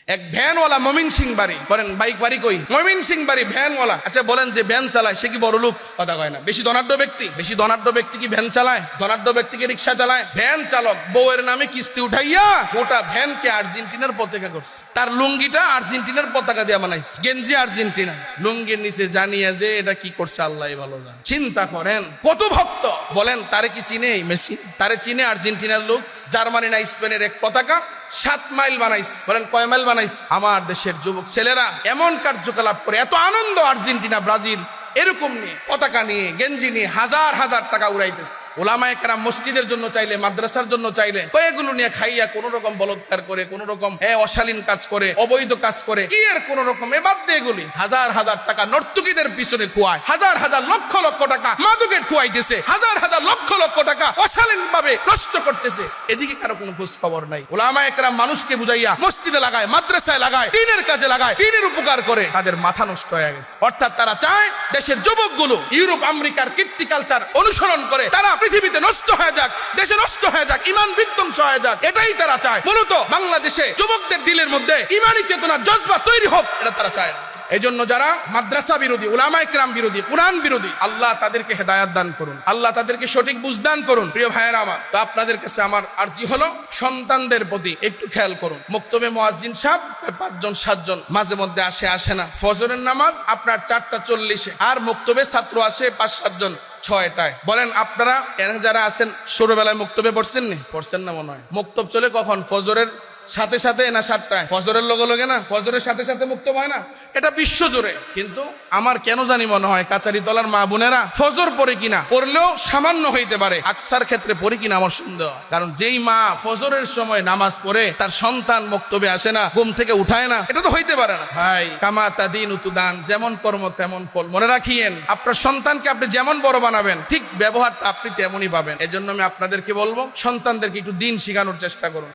এক ভ্যানওয়ালা মমিন সিং বাড়ি, বলেন বাইক বাড়ি কই? মমিন সিং বাড়ি ভ্যানওয়ালা। আচ্ছা বলেন যে ভ্যান চালায় সে কি বড় লোক? কথা কয় না। বেশি ধনাঢ্য ব্যক্তি? বেশি ধনাঢ্য ব্যক্তি কি ভ্যান চালায়? ধনাঢ্য ব্যক্তি কি রিক্সা চালায়? ভ্যান চালক বউয়ের নামে কিস্তি উঠাইয়া গোটা ভ্যানকে আর্জেন্টিনার পতাকা করছে। তার লুঙ্গিটা আর্জেন্টিনার পতাকা দিয়ে বানাইছে, গেঞ্জি আর্জেন্টিনা, লুঙ্গির নিচে জানিয়ে যে এটা কি করছে আল্লাহ ভালো জানে। চিন্তা করেন কত ভক্ত। বলেন তারে কি চিনে মেসি? তারে চিনে আর্জেন্টিনার লোক? জার্মানি না স্পেনের এক পতাকা 7 মাইল বানাইছে। বলেন কয় মাইল বানাইছে? আমার দেশের যুবক ছেলেরা এমন কার্যকলাপ করে, এত আনন্দ আর্জেন্টিনা ব্রাজিল এরকম নিয়ে, পতাকা নিয়ে, গেঞ্জি নিয়ে হাজার হাজার টাকা উড়াইতেছে। ওলামায়ে কেরাম মসজিদের জন্য চাইলে, মাদ্রাসার জন্য চাইলে কয়েকগুলো নিয়ে খাইয়া কোন রকম বলৎকার করে, কোন রকম অশালীন কাজ করে, অবৈধ কাজ করে, কি এর কোন রকম বাদ দিয়ে এগুলি হাজার হাজার টাকা নর্তকীদের পিছনে খুয়ায়, হাজার হাজার লক্ষ লক্ষ টাকা মাদকের খুয়াইতেছে, হাজার হাজার লক্ষ লক্ষ টাকা অশালীন ভাবে নষ্ট করতেছে। এদিকে কারো কোনো খোঁজ খবর নাই। ওলামায়ে কেরাম মানুষকে বুঝাইয়া মসজিদে লাগায়, মাদ্রাসায় লাগায়, দ্বীনের কাজে লাগায়, দ্বীনের উপকার করে, তাদের মাথা নষ্ট হয়ে গেছে। অর্থাৎ তারা চায় দেশের যুবকগুলো ইউরোপ আমেরিকার কীর্তি কালচার অনুসরণ করে তারা পৃথিবীতে নষ্ট হয়ে যাক, দেশে নষ্ট হয়ে যাক, ইমান বিধ্বংস হয়ে যাক, এটাই তারা চায়। মূলত বাংলাদেশে যুবকদের দিলের মধ্যে ইমানি চেতনা, জজবা তৈরি হোক, এটা তারা চায় না। এই জন্য যারা মাদ্রাসা বিরোধী, উলামায়ে কেরাম বিরোধী, কুরআন বিরোধী, আল্লাহ তাদেরকে হেদায়েত দান করুন, আল্লাহ তাদেরকে সঠিক বুঝ দান করুন। প্রিয় ভাইয়েরা আমার, তো আপনাদের কাছে আমার আরজি হলো সন্তানদের প্রতি একটু খেয়াল করুন। মক্তবে মুয়াজ্জিন সাহেব 5 জন 7 জন মাঝে মধ্যে আসে না। ফজরের নামাজ আপনার 4:40-এ, আর মক্তবে ছাত্র আসে 5-7 জন 6টায়। বলেন আপনারা যারা আছেন ছোটবেলায় মক্তবে পড়ছেন নি? পড়ছেন না মনে হয়। মক্তব চলে কখন? ফজরের সাথে সাথে না 7টায়? ফজরের লগে লগে না, ফজরের সাথে সাথে মুক্তব হয় না? এটা বিশ্ব জুড়ে। কিন্তু আমার কেন জানি মনে হয় কাচারি তলার মা বোনেরা ফজর পড়ে কিনা, পড়লেও সামান্য হইতে পারে, আকসার ক্ষেত্রে পড়ে কিনা আমার সন্দেহ। কারণ যেই মা ফজরের সময় নামাজ পড়ে তার সন্তান মুক্তবে আসে না, ঘুম থেকে উঠায় না, এটা তো হইতে পারে না। ভাই কামা তাদিন উতুদান, যেমন কর্ম তেমন ফল। মনে রাখিয়েন, আপনার সন্তানকে আপনি যেমন বড় বানাবেন ঠিক ব্যবহারটা আপনি তেমনই পাবেন। এজন্য আমি আপনাদেরকে বলবো সন্তানদেরকে একটু দিন শেখানোর চেষ্টা করুন।